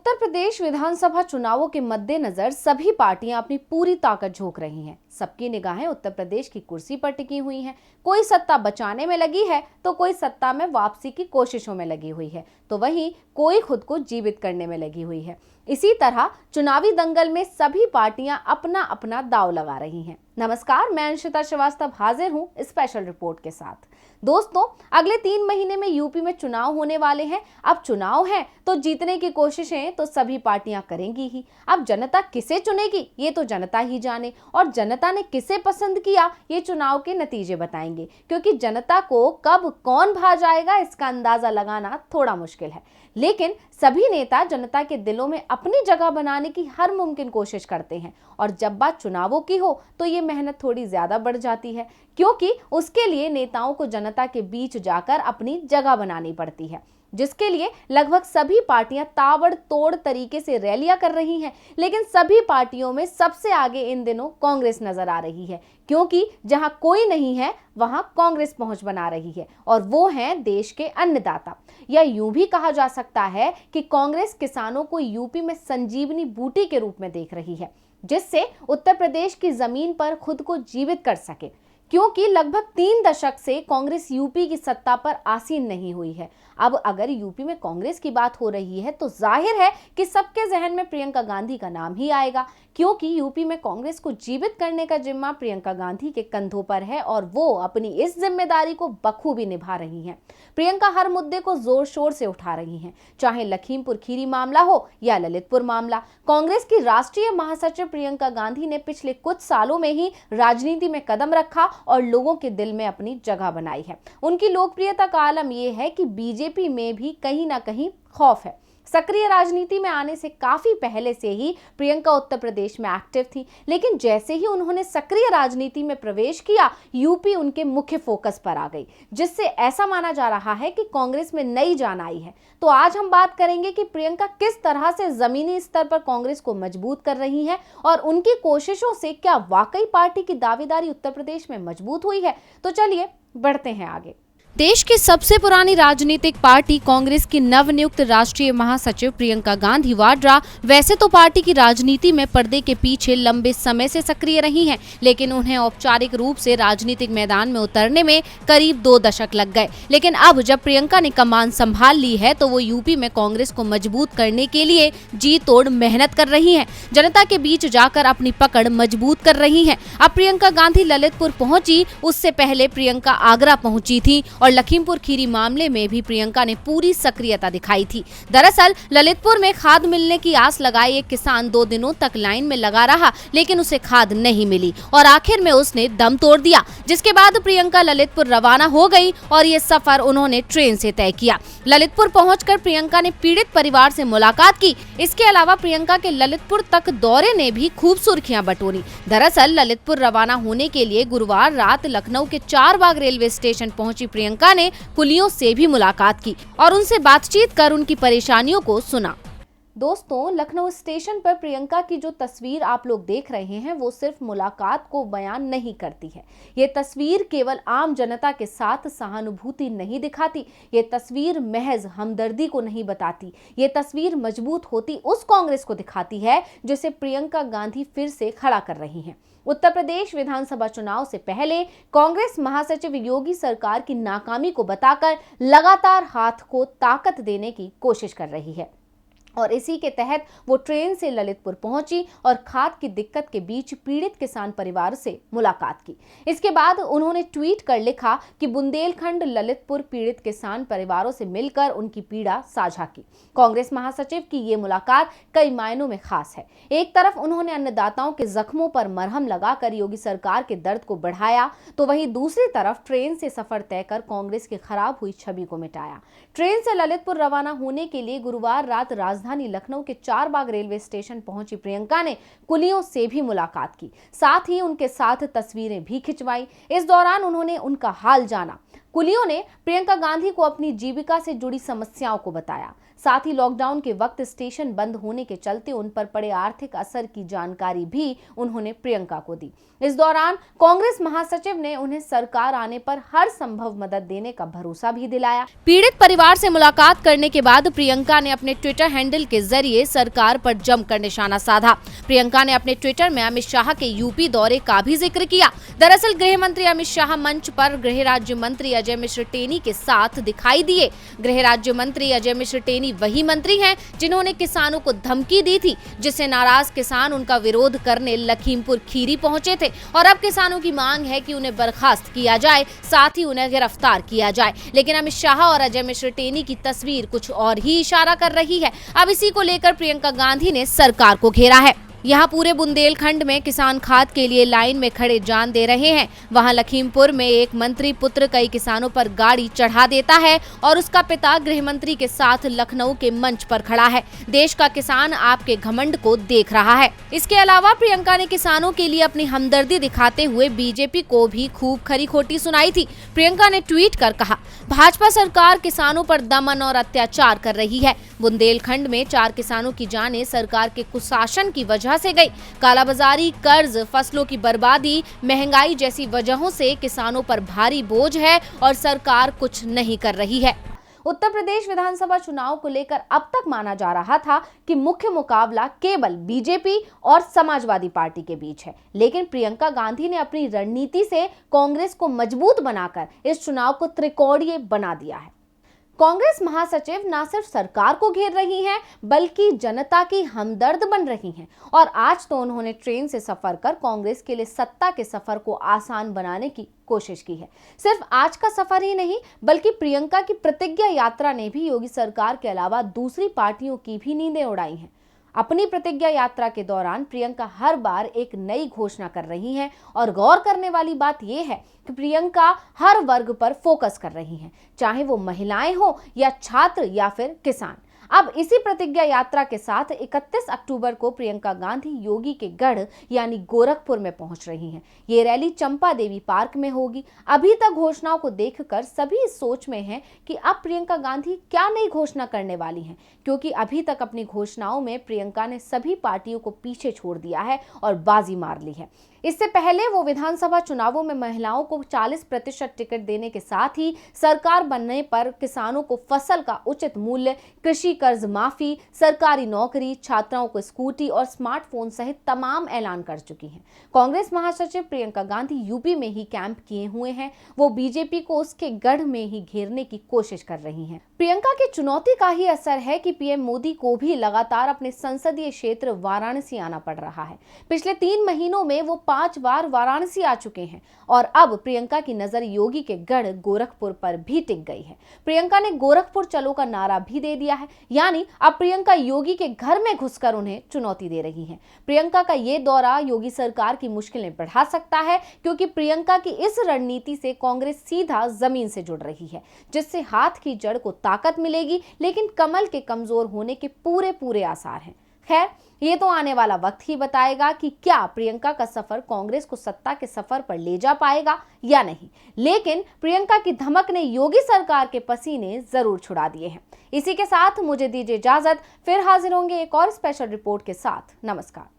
उत्तर प्रदेश विधानसभा चुनावों के मद्देनजर सभी पार्टियां अपनी पूरी ताकत झोंक रही हैं। सबकी निगाहें उत्तर प्रदेश की कुर्सी पर टिकी हुई हैं। कोई सत्ता बचाने में लगी है तो कोई सत्ता में वापसी की कोशिशों में लगी हुई है, तो वहीं कोई खुद को जीवित करने में लगी हुई है। इसी तरह चुनावी दंगल में सभी पार्टियां अपना अपना दांव लगा रही हैं। नमस्कार, मैं अंशिता श्रीवास्तव हाजिर हूं स्पेशल रिपोर्ट के साथ। दोस्तों, अगले 3 महीने में यूपी में चुनाव होने वाले हैं। अब चुनाव है तो जीतने की कोशिशें तो सभी पार्टियां करेंगी ही। अब जनता किसे चुनेगी ये तो जनता ही जाने, और जनता ने किसे पसंद किया ये चुनाव के नतीजे बताएंगे। क्योंकि जनता को कब कौन भा जाएगा इसका अंदाजा लगाना थोड़ा मुश्किल है, लेकिन सभी नेता जनता के दिलों में अपनी जगह बनाने की हर मुमकिन कोशिश करते हैं। और जब बात चुनावों की हो तो ये मेहनत थोड़ी ज्यादा बढ़ जाती है, क्योंकि उसके लिए नेताओं को जनता के बीच जाकर अपनी जगह बनानी पड़ती है, जिसके लिए लगभग सभी पार्टियां ताबड़तोड़ तरीके से रैलियां कर रही हैं। लेकिन सभी पार्टियों में सबसे आगे इन दिनों कांग्रेस नजर आ रही है, क्योंकि जहां कोई नहीं है वहां कांग्रेस पहुंच बना रही है, और वो हैं देश के अन्नदाता। या यूं भी कहा जा सकता है कि कांग्रेस किसानों को यूपी में संजीवनी बूटी के रूप में देख रही है, जिससे उत्तर प्रदेश की जमीन पर खुद को जीवित कर सके। क्योंकि लगभग 3 दशक से कांग्रेस यूपी की सत्ता पर आसीन नहीं हुई है। अब अगर यूपी में कांग्रेस की बात हो रही है तो जाहिर है कि सबके जहन में प्रियंका गांधी का नाम ही आएगा, क्योंकि यूपी में कांग्रेस को जीवित करने का जिम्मा प्रियंका गांधी के कंधों पर है, और वो अपनी इस जिम्मेदारी को बखूबी निभा रही हैं। प्रियंका हर मुद्दे को जोर शोर से उठा रही हैं, चाहे लखीमपुर खीरी मामला हो या ललितपुर मामला। कांग्रेस की राष्ट्रीय महासचिव प्रियंका गांधी ने पिछले कुछ सालों में ही राजनीति में कदम रखा और लोगों के दिल में अपनी जगह बनाई है। उनकी लोकप्रियता का आलम यह है कि बीजेपी में भी कहीं ना कहीं खौफ है। सक्रिय राजनीति में आने से काफी पहले से ही प्रियंका उत्तर प्रदेश में एक्टिव थी, लेकिन जैसे ही उन्होंने सक्रिय राजनीति में प्रवेश किया, यूपी उनके मुख्य फोकस पर आ गई, जिससे ऐसा माना जा रहा है कि कांग्रेस में नई जान आई है। तो आज हम बात करेंगे कि प्रियंका किस तरह से जमीनी स्तर पर कांग्रेस को मजबूत कर रही हैं, और उनकी कोशिशों से क्या वाकई पार्टी की दावेदारी उत्तर प्रदेश में मजबूत हुई है। तो चलिए बढ़ते हैं आगे। देश की सबसे पुरानी राजनीतिक पार्टी कांग्रेस की नवनियुक्त राष्ट्रीय महासचिव प्रियंका गांधी वाड्रा वैसे तो पार्टी की राजनीति में पर्दे के पीछे लंबे समय से सक्रिय रही हैं, लेकिन उन्हें औपचारिक रूप से राजनीतिक मैदान में उतरने में करीब 2 दशक लग गए। लेकिन अब जब प्रियंका ने कमान संभाल ली है तो वो यूपी में कांग्रेस को मजबूत करने के लिए जी तोड़ मेहनत कर रही है, जनता के बीच जाकर अपनी पकड़ मजबूत कर रही है। अब प्रियंका गांधी ललितपुर पहुंची, उससे पहले प्रियंका आगरा पहुंची थी, और लखीमपुर खीरी मामले में भी प्रियंका ने पूरी सक्रियता दिखाई थी। दरअसल ललितपुर में खाद मिलने की आस लगाए एक किसान 2 दिनों तक लाइन में लगा रहा, लेकिन उसे खाद नहीं मिली और आखिर में उसने दम तोड़ दिया, जिसके बाद प्रियंका ललितपुर रवाना हो गई और ये सफर उन्होंने ट्रेन से तय किया। ललितपुर पहुंचकर प्रियंका ने पीड़ित परिवार से मुलाकात की। इसके अलावा प्रियंका के ललितपुर तक दौरे ने भी खूब सुर्खियां बटोरी। दरअसल ललितपुर रवाना होने के लिए गुरुवार रात लखनऊ के 4 बाग रेलवे स्टेशन पहुंची प्रियंका ने कुलियों से भी मुलाकात की और उनसे बातचीत कर उनकी परेशानियों को सुना। दोस्तों, लखनऊ स्टेशन पर प्रियंका की जो तस्वीर आप लोग देख रहे हैं वो सिर्फ मुलाकात को बयान नहीं करती है। ये तस्वीर केवल आम जनता के साथ सहानुभूति नहीं दिखाती, ये तस्वीर महज हमदर्दी को नहीं बताती। ये तस्वीर मजबूत होती उस कांग्रेस को दिखाती है जिसे प्रियंका गांधी फिर से खड़ा कर रही हैं। उत्तर प्रदेश विधानसभा चुनाव से पहले कांग्रेस महासचिव योगी सरकार की नाकामी को बताकर लगातार हाथ को ताकत देने की कोशिश कर रही है, और इसी के तहत वो ट्रेन से ललितपुर पहुंची और खाद की दिक्कत के बीच पीड़ित किसान परिवार से मुलाकात की। इसके बाद उन्होंने ट्वीट कर लिखा कि बुंदेलखंड ललितपुर पीड़ित किसान परिवारों से मिलकर उनकी पीड़ा साझा की। कांग्रेस महासचिव की ये मुलाकात कई मायनों में खास है। एक तरफ उन्होंने अन्नदाताओं के जख्मों पर मरहम लगाकर योगी सरकार के दर्द को बढ़ाया, तो वहीं दूसरी तरफ ट्रेन से सफर तय कर कांग्रेस की खराब हुई छवि को मिटाया। ट्रेन से ललितपुर रवाना होने के लिए गुरुवार रात राजधानी लखनऊ के 4 बाग रेलवे स्टेशन पहुंची प्रियंका ने कुलियों से भी मुलाकात की, साथ ही उनके साथ तस्वीरें भी खिंचवाई। इस दौरान उन्होंने उनका हाल जाना। कुलियों ने प्रियंका गांधी को अपनी जीविका से जुड़ी समस्याओं को बताया। साथ ही लॉकडाउन के वक्त स्टेशन बंद होने के चलते उन पर पड़े आर्थिक असर की जानकारी भी उन्होंने प्रियंका को दी। इस दौरान कांग्रेस महासचिव ने उन्हें सरकार आने पर हर संभव मदद देने का भरोसा भी दिलाया। पीड़ित परिवार से मुलाकात करने के बाद प्रियंका ने अपने ट्विटर हैंडल के जरिए सरकार पर जमकर निशाना साधा। प्रियंका ने अपने ट्विटर में अमित शाह के यूपी दौरे का भी जिक्र किया। दरअसल गृह मंत्री अमित शाह मंच पर गृह राज्य मंत्री अजय मिश्र टेनी के साथ दिखाई दिए। गृह राज्य मंत्री अजय मिश्र टेनी वही मंत्री हैं जिन्होंने किसानों को धमकी दी थी, जिससे नाराज किसान उनका विरोध करने लखीमपुर खीरी पहुंचे थे और अब किसानों की मांग है कि उन्हें बर्खास्त किया जाए, साथ ही उन्हें गिरफ्तार किया जाए। लेकिन अमित शाह और अजय मिश्र टेनी की तस्वीर कुछ और ही इशारा कर रही है। अब इसी को लेकर प्रियंका गांधी ने सरकार को घेरा है। यहाँ पूरे बुंदेलखंड में किसान खाद के लिए लाइन में खड़े जान दे रहे हैं। वहाँ लखीमपुर में एक मंत्री पुत्र कई किसानों पर गाड़ी चढ़ा देता है और उसका पिता गृह मंत्री के साथ लखनऊ के मंच पर खड़ा है। देश का किसान आपके घमंड को देख रहा है। इसके अलावा प्रियंका ने किसानों के लिए अपनी हमदर्दी दिखाते हुए बीजेपी को भी खूब खरी खोटी सुनाई थी। प्रियंका ने ट्वीट कर कहा, भाजपा सरकार किसानों पर दमन और अत्याचार कर रही है। बुंदेलखंड में 4 किसानों की जानें सरकार के कुशासन की वजह से गई। कालाबाजारी, कर्ज, फसलों की बर्बादी, महंगाई जैसी वजहों से किसानों पर भारी बोझ है और सरकार कुछ नहीं कर रही है। उत्तर प्रदेश विधानसभा चुनाव को लेकर अब तक माना जा रहा था कि मुख्य मुकाबला केवल बीजेपी और समाजवादी पार्टी के बीच है, लेकिन प्रियंका गांधी ने अपनी रणनीति से कांग्रेस को मजबूत बनाकर इस चुनाव को त्रिकोणीय बना दिया है। कांग्रेस महासचिव न सिर्फ सरकार को घेर रही हैं, बल्कि जनता की हमदर्द बन रही हैं और आज तो उन्होंने ट्रेन से सफर कर कांग्रेस के लिए सत्ता के सफर को आसान बनाने की कोशिश की है। सिर्फ आज का सफर ही नहीं, बल्कि प्रियंका की प्रतिज्ञा यात्रा ने भी योगी सरकार के अलावा दूसरी पार्टियों की भी नींदें उड़ाई हैं। अपनी प्रतिज्ञा यात्रा के दौरान प्रियंका हर बार एक नई घोषणा कर रही हैं और गौर करने वाली बात यह है कि प्रियंका हर वर्ग पर फोकस कर रही हैं, चाहे वो महिलाएं हो या छात्र या फिर किसान। अब इसी प्रतिज्ञा यात्रा के साथ 31 अक्टूबर को प्रियंका गांधी योगी के गढ़ यानी गोरखपुर में पहुंच रही हैं। ये रैली चंपा देवी पार्क में होगी। अभी तक घोषणाओं को देखकर सभी इस सोच में हैं कि अब प्रियंका गांधी क्या नई घोषणा करने वाली हैं, क्योंकि अभी तक अपनी घोषणाओं में प्रियंका ने सभी पार्टियों को पीछे छोड़ दिया है और बाजी मार ली है। इससे पहले वो विधानसभा चुनावों में महिलाओं को 40% टिकट देने के साथ ही सरकार बनने पर किसानों को फसल का उचित मूल्य, कृषि कर्ज माफी, सरकारी नौकरी, छात्राओं को स्कूटी और स्मार्टफोन सहित तमाम ऐलान कर चुकी हैं। कांग्रेस महासचिव प्रियंका गांधी यूपी में ही कैंप किए हुए हैं। वो बीजेपी को उसके गढ़ में ही घेरने की कोशिश कर रही हैं। प्रियंका की चुनौती का ही असर है कि पीएम मोदी को भी लगातार अपने संसदीय क्षेत्र वाराणसी आना पड़ रहा है। पिछले 3 महीनों में वो 5 बार वाराणसी आ चुके हैं और अब प्रियंका की नजर योगी के गढ़ गोरखपुर पर भी टिक गई है। प्रियंका ने गोरखपुर चलो का नारा भी दे दिया है, यानी अब प्रियंका योगी के घर में घुसकर उन्हें चुनौती दे रही हैं। प्रियंका का ये दौरा योगी सरकार की मुश्किलें बढ़ा सकता है, क्योंकि प्रियंका की इस रणनीति से कांग्रेस सीधा जमीन से जुड़ रही है, जिससे हाथ की जड़ को ताकत मिलेगी, लेकिन कमल के कमजोर होने के पूरे आसार हैं। खैर, ये तो आने वाला वक्त ही बताएगा कि क्या प्रियंका का सफर कांग्रेस को सत्ता के सफर पर ले जा पाएगा या नहीं। लेकिन प्रियंका की धमक ने योगी सरकार के पसीने जरूर छुड़ा दिए हैं। इसी के साथ मुझे दीजिए इजाजत, फिर हाजिर होंगे एक और स्पेशल रिपोर्ट के साथ। नमस्कार।